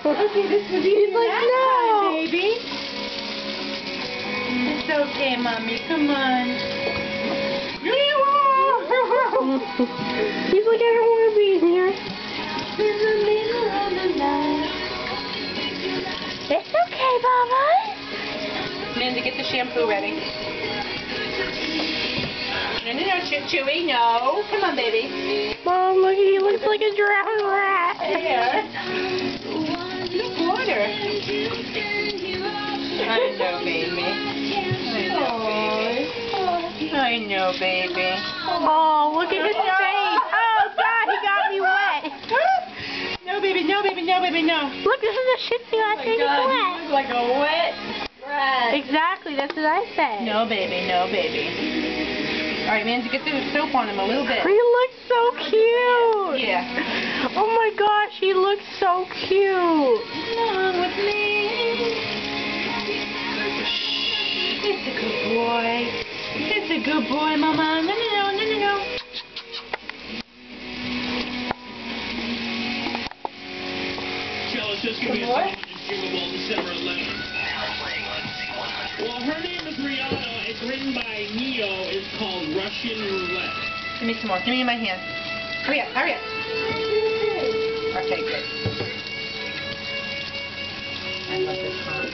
Okay, this would be He's like, nap no. time, baby. It's okay, Mommy. Come on. He's like, I don't want to be here. In the middle of the night. It's okay, Baba. Amanda, get the shampoo ready. No, Chewy, no. Come on, baby. Mom, look, he looks like a drowned rat. There. Look, water. I know, baby. I know, baby. Oh, look at his face. Oh, God, he got me wet. No, baby, no, baby, no, baby, no. Look, this is a Shih Tzu. I think it's You wet. look like a wet rat. Exactly, that's what I said. No, baby, no, baby. All right, Mandy, get the soap on him a little bit. He looks so cute. Yeah. Oh my gosh, he looks so cute. Along with me. It's a good boy. It's a good boy, Mama. No, no, no, no, no, no. Good boy. December 11th. Well, her name is Rihanna. It's written by Neo. It's called Russian Roulette. Give me some more. Give me my hand. Hurry up, hurry up. Okay, good. I love this song.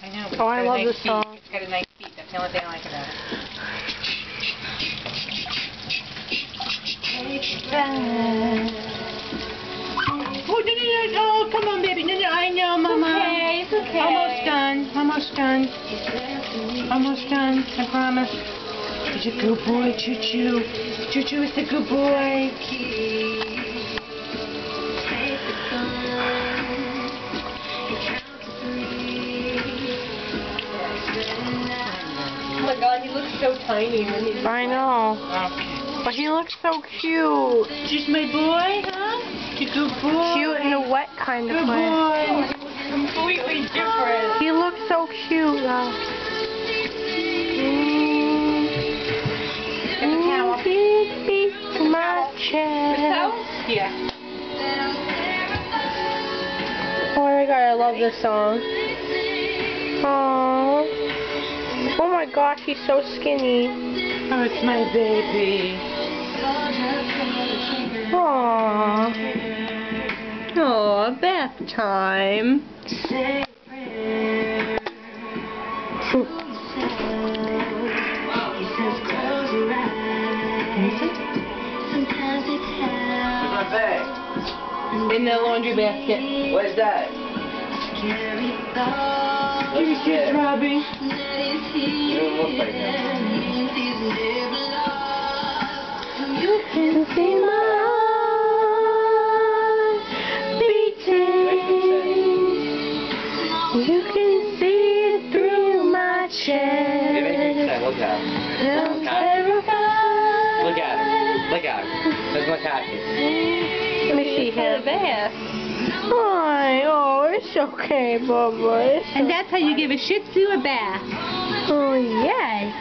I know. But Oh, I it's got a love nice this beat. song. It's got a nice beat. That's the only thing I like about it. Oh, no, no, no. Oh, come on, baby. No, no, I know, Mama. Okay, it's okay. Almost done. Almost done. Almost done. I promise. He's a good boy, Choo-Choo. Choo-Choo is a good boy. Oh my God, he looks so tiny when he's... I know. Okay. But he looks so cute. Just my boy, huh? He's a good boy. Cute in a wet kind of Good way. boy. Completely different. He looks so cute, though. Get the towel. Beat my chest. Yeah. Oh my God, I love this song. Aww. Oh my gosh, he's so skinny. Oh, it's my baby. Aww. Oh, bath time. Where's my bag? In the laundry basket. Where's that? Give me kiss, Robbie. You don't look like him. You can see my heart beating. You can see it through my chest. Look at him. I'm terrified. Look at him. Look at him. There's my khaki. Let me see him. Hi. Oh, it's okay, Bubba. And that's how you give a Shih Tzu a bath. Oh, yay.